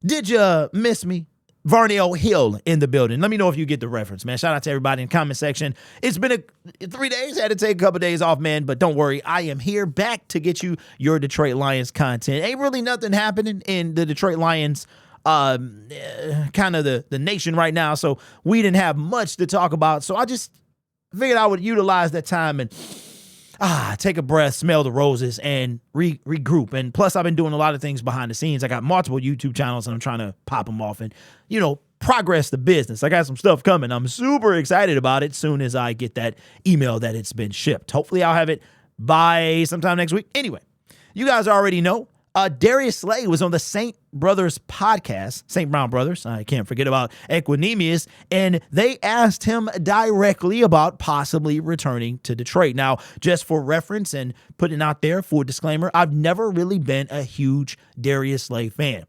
Did you miss me? Varnell Hill in the building. Let me know if you get the reference, man. Shout out to everybody in the comment section. It's been 3 days. Had to take a couple days off, man. But don't worry. I am here back to get you your Detroit Lions content. Ain't really nothing happening in the Detroit Lions kind of the nation right now. So we didn't have much to talk about. So I just figured I would utilize that time and take a breath, smell the roses, and regroup. And plus, I've been doing a lot of things behind the scenes. I got multiple YouTube channels, and I'm trying to pop them off and, progress the business. I got some stuff coming. I'm super excited about it soon as I get that email that it's been shipped. Hopefully, I'll have it by sometime next week. Anyway, you guys already know. Darius Slay was on the St. Brothers podcast, St. Brown Brothers. I can't forget about Equinemius. And they asked him directly about possibly returning to Detroit. Now, just for reference and putting out there for disclaimer, I've never really been a huge Darius Slay fan.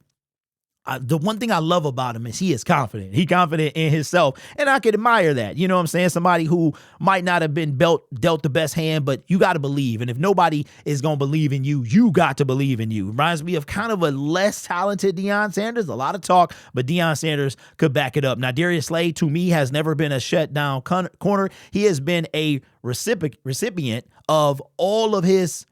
The one thing I love about him is he is confident. He's confident in himself, and I can admire that. You know what I'm saying? Somebody who might not have been dealt the best hand, but you got to believe. And if nobody is going to believe in you, you got to believe in you. Reminds me of kind of a less talented Deion Sanders. A lot of talk, but Deion Sanders could back it up. Now, Darius Slay, to me, has never been a shutdown corner. He has been a recipient of all of his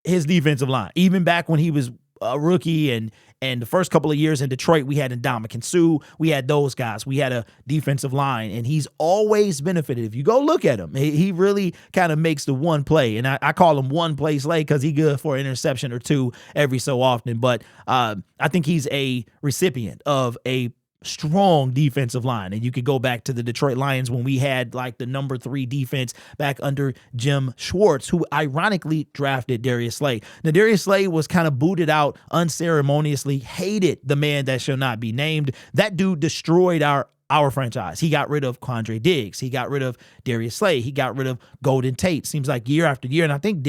defensive line, even back when he was a rookie and the first couple of years in Detroit, we had Ndamukong Suh. We had those guys. We had a defensive line, and he's always benefited. If you go look at him, he really kind of makes the one play, and I call him one play Slay because he's good for an interception or two every so often. But I think he's a recipient of a strong defensive line. And you could go back to the Detroit Lions when we had like the number 3 defense back under Jim Schwartz, who ironically drafted Darius Slay. Now, Darius Slay was kind of booted out unceremoniously, hated the man that shall not be named. That dude destroyed our franchise. He got rid of Quandre Diggs. He got rid of Darius Slay. He got rid of Golden Tate. Seems like year after year. And I think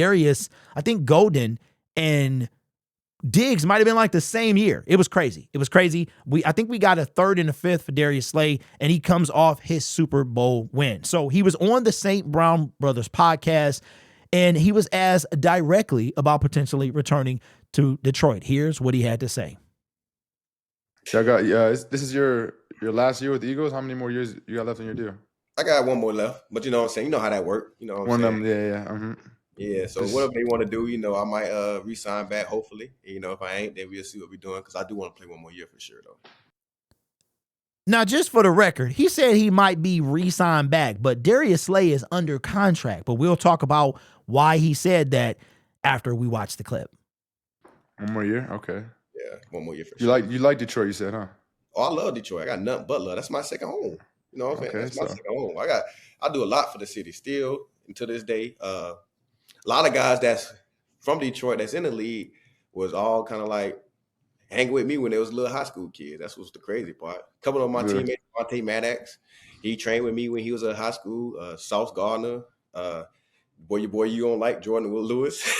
Golden and Diggs might have been like the same year. It was crazy. I think we got a 3rd and a 5th for Darius Slay, and he comes off his Super Bowl win. So he was on the St. Brown Brothers podcast, and he was asked directly about potentially returning to Detroit. Here's what he had to say. This is your last year with the Eagles. How many more years you got left on your deal? I got one more left, but you know what I'm saying? You know how that works. You know what I'm saying? Yeah. Mm-hmm. Yeah, so whatever they want to do, I might re-sign back, hopefully. If I ain't, then we'll see what we're doing, because I do want to play one more year for sure, though. Now, just for the record, he said he might be re-signed back, but Darius Slay is under contract. But we'll talk about why he said that after we watch the clip. 1 more year? Okay. Yeah, 1 more year for sure. You like Detroit, you said, huh? Oh, I love Detroit. I got nothing but love. That's my second home. You know what I'm saying? That's my second home. I do a lot for the city still, and to this day. A lot of guys that's from Detroit that's in the league was all kind of like hang with me when they was little high school kids. That's what's the crazy part. A couple of my teammates, Monte Maddox, he trained with me when he was in high school. Sauce Gardner, boy you don't like Jordan Will Lewis.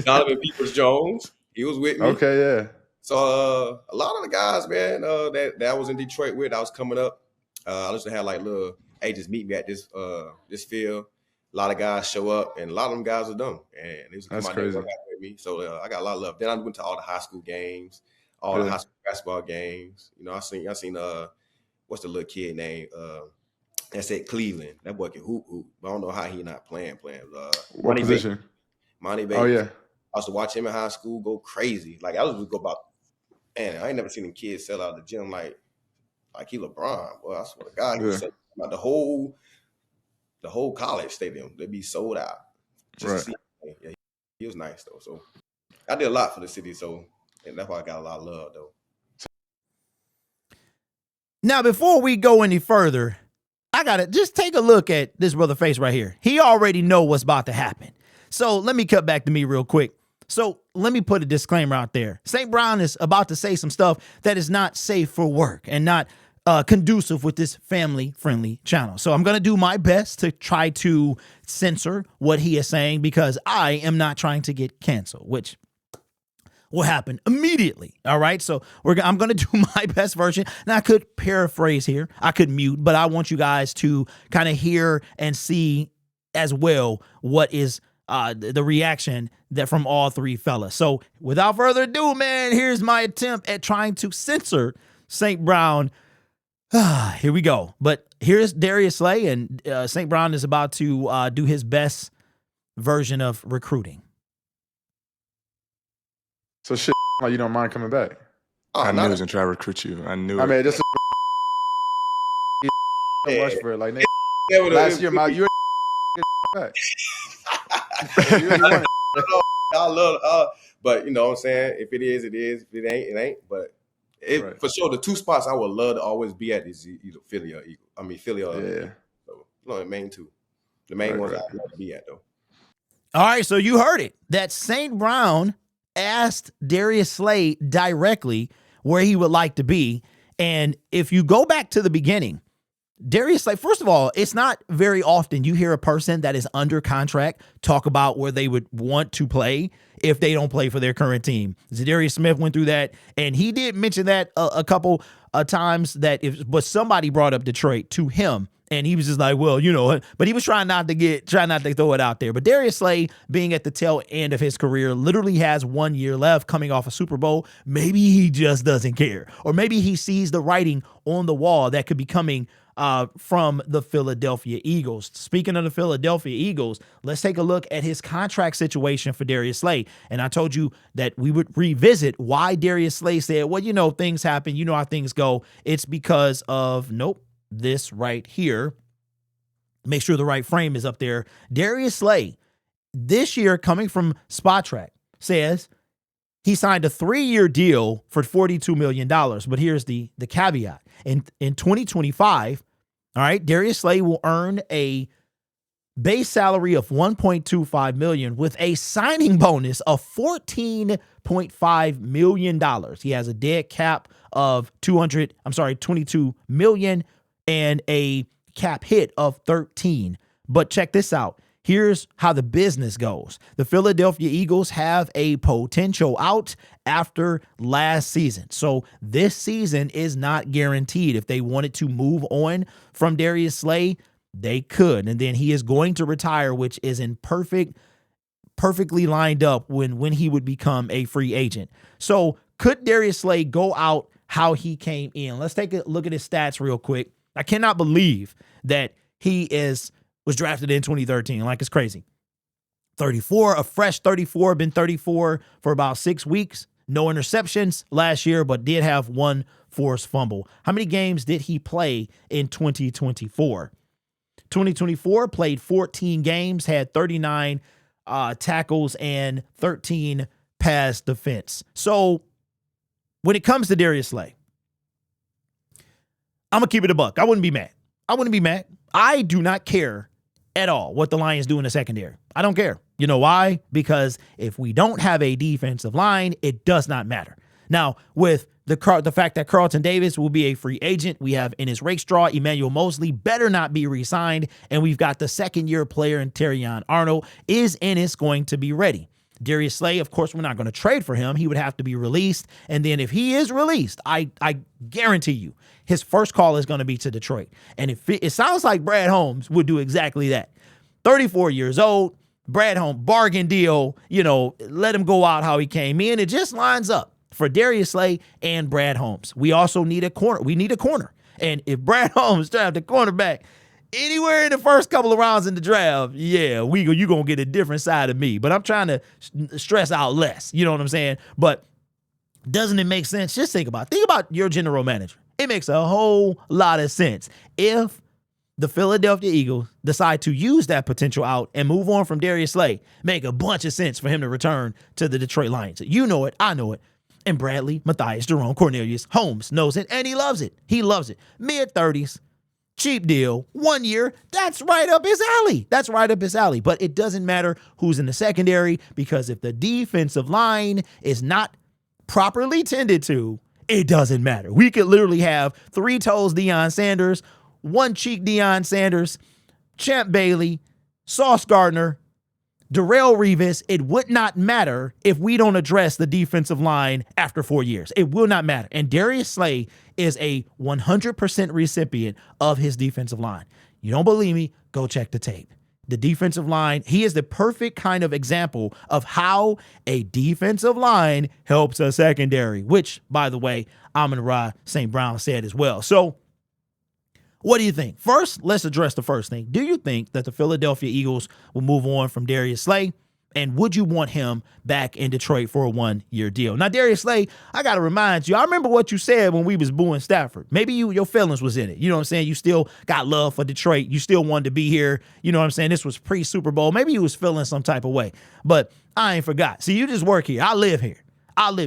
Donovan Peoples-Jones, he was with me. Okay, yeah. So a lot of the guys, man, that I was in Detroit with, I was coming up. I used to have like little. Hey, just meet me at this field. A lot of guys show up, and a lot of them guys are dumb. And it was come out there and work out with me. So I got a lot of love. Then I went to all the high school games, all the high school basketball games. I seen what's the little kid name? That's at Cleveland. That boy can hoop. But I don't know how he not playing. What position? Monty Baker. Oh yeah. I used to watch him in high school go crazy. Like I was go about. Man, I ain't never seen them kids sell out of the gym like he LeBron. Boy, I swear to God, he was the whole college stadium, they'd be sold out. Just to see. Yeah, he was nice though. So I did a lot for the city, and that's why I got a lot of love though. Now, before we go any further, I gotta just take a look at this brother face right here. He already know what's about to happen. So let me cut back to me real quick. So let me put a disclaimer out there. St. Brown is about to say some stuff that is not safe for work and not conducive with this family-friendly channel. So I'm going to do my best to try to censor what he is saying, because I am not trying to get canceled, which will happen immediately. All right. So I'm going to do my best version. Now, I could paraphrase here. I could mute, but I want you guys to kind of hear and see as well what is the reaction that from all three fellas. So without further ado, man, here's my attempt at trying to censor St. Brown. Here we go. But here's Darius Slay, and St. Brown is about to do his best version of recruiting. So shit, like you don't mind coming back? Oh, I knew he was gonna try to recruit you. I knew. I mean, it. just so much for it. Like nigga, last year, you back. You really want it. I love, but you know what I'm saying. If it is, it is. If it ain't, it ain't. But Right. for sure, the two spots I would love to always be at is either Philly or Eagle. I mean, Philly or Yeah. So, no, the main two. The main Right, ones right. I'd love to be at though. All right, so you heard it. That St. Brown asked Darius Slay directly where he would like to be. And if you go back to the beginning, Darius Slay, first of all, it's not very often you hear a person that is under contract talk about where they would want to play if they don't play for their current team. Zadarius Smith went through that, and he did mention that a couple of times but somebody brought up Detroit to him. And he was just like, well, you know, but he was trying not to throw it out there. But Darius Slay, being at the tail end of his career, literally has 1 year left coming off a Super Bowl. Maybe he just doesn't care. Or maybe he sees the writing on the wall that could be coming from the Philadelphia Eagles. Speaking of the Philadelphia Eagles, let's take a look at his contract situation for Darius Slay. And I told you that we would revisit why Darius Slay said, well, you know, things happen. You know how things go. It's because of, this right here. Make sure the right frame is up there. Darius Slay, this year coming from Spot Track, says he signed a 3-year deal for $42 million. But here's the caveat. In 2025, all right, Darius Slay will earn a base salary of $1.25 million with a signing bonus of $14.5 million. He has a dead cap of $22 million. And a cap hit of 13. But check this out. Here's how the business goes. The Philadelphia Eagles have a potential out after last season. So this season is not guaranteed. If they wanted to move on from Darius Slay, they could. And then he is going to retire, which is in perfectly lined up when he would become a free agent. So could Darius Slay go out how he came in? Let's take a look at his stats real quick. I cannot believe that he was drafted in 2013. Like, it's crazy. 34, a fresh 34, been 34 for about 6 weeks. No interceptions last year, but did have one forced fumble. How many games did he play in 2024? 2024 played 14 games, had 39 tackles and 13 pass defense. So when it comes to Darius Slay, I'm going to keep it a buck. I wouldn't be mad. I do not care at all what the Lions do in the secondary. I don't care. You know why? Because if we don't have a defensive line, it does not matter. Now, with the fact that Carlton Davis will be a free agent, we have in his rake straw, Emmanuel Mosley better not be re-signed, and we've got the second-year player in Terrion Arnold. Is Ennis going to be ready? Darius Slay, of course, we're not going to trade for him. He would have to be released. And then if he is released, I guarantee you, his first call is going to be to Detroit. And it sounds like Brad Holmes would do exactly that. 34 years old, Brad Holmes, bargain deal, let him go out how he came in. It just lines up for Darius Slay and Brad Holmes. We also need a corner. We need a corner. And if Brad Holmes drafted a cornerback anywhere in the first couple of rounds in the draft, yeah, you're going to get a different side of me. But I'm trying to stress out less. You know what I'm saying? But doesn't it make sense? Just think about your general manager. It makes a whole lot of sense. If the Philadelphia Eagles decide to use that potential out and move on from Darius Slay, make a bunch of sense for him to return to the Detroit Lions. You know it. I know it. And Bradley, Matthias, Jerome, Cornelius, Holmes knows it, and he loves it. Mid-30s. Cheap deal, 1 year, that's right up his alley. But it doesn't matter who's in the secondary, because if the defensive line is not properly tended to, it doesn't matter. We could literally have 3 toes Deion Sanders, 1 cheek Deion Sanders, Champ Bailey, Sauce Gardner, Darrelle Revis. It would not matter if we don't address the defensive line after 4 years. It will not matter. And Darius Slay is a 100% recipient of his defensive line. You don't believe me? Go check the tape. the defensive line. He is the perfect kind of example of how a defensive line helps a secondary, which, by the way, Amon-Ra St. Brown said as well. So what do you think? First, let's address the first thing. Do you think that the Philadelphia Eagles will move on from Darius Slay? And would you want him back in Detroit for a 1-year deal? Now, Darius Slay, I got to remind you, I remember what you said when we was booing Stafford. Maybe your feelings was in it. You know what I'm saying? You still got love for Detroit. You still wanted to be here. You know what I'm saying? This was pre-Super Bowl. Maybe you was feeling some type of way. But I ain't forgot. See, you just work here. I live here.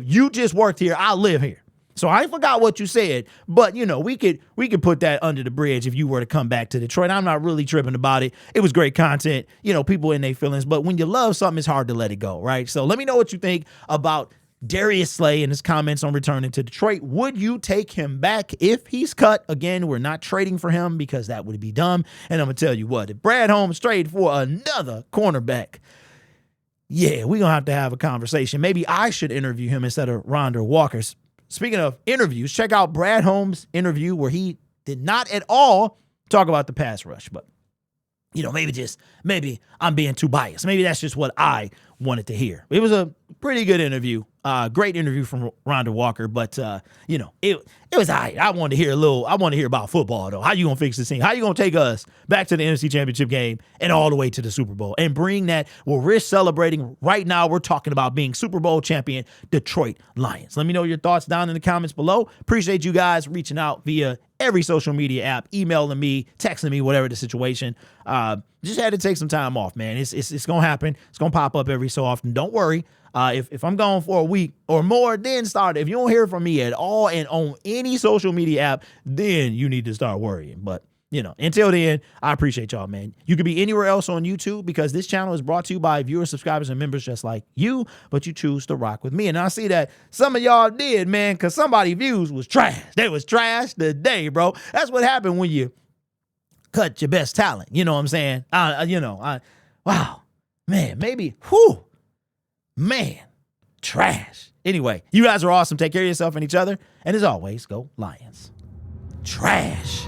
You just worked here. I live here. So I ain't forgot what you said, but we could put that under the bridge if you were to come back to Detroit. I'm not really tripping about it. It was great content, people in their feelings, but when you love something, it's hard to let it go, right? So let me know what you think about Darius Slay and his comments on returning to Detroit. Would you take him back if he's cut? Again, we're not trading for him because that would be dumb. And I'm going to tell you what, if Brad Holmes traded for another cornerback, yeah, we're going to have a conversation. Maybe I should interview him instead of Rondell Walker's. Speaking of interviews, check out Brad Holmes' interview where he did not at all talk about the pass rush. But, maybe I'm being too biased. Maybe that's just what I wanted to hear. It was a pretty good interview. Great interview from Rondell Walker. But, it was all right. I wanted to hear about football, though. How you going to fix this thing? How you going to take us back to the NFC Championship game and all the way to the Super Bowl and bring that where we're celebrating right now? We're talking about being Super Bowl champion Detroit Lions. Let me know your thoughts down in the comments below. Appreciate you guys reaching out via every social media app, emailing me, texting me, whatever the situation. Just had to take some time off, man. It's going to happen. It's going to pop up every so often. Don't worry. If I'm gone for a week or more, then start. If you don't hear from me at all and on any social media app, then you need to start worrying. But, until then, I appreciate y'all, man. You could be anywhere else on YouTube because this channel is brought to you by viewers, subscribers, and members just like you, but you choose to rock with me. And I see that some of y'all did, man, because somebody's views was trash. They was trash today, bro. That's what happened when you cut your best talent. You know what I'm saying? Wow, man, maybe, man, trash. Anyway, you guys are awesome. Take care of yourself and each other. And as always, go Lions. Trash.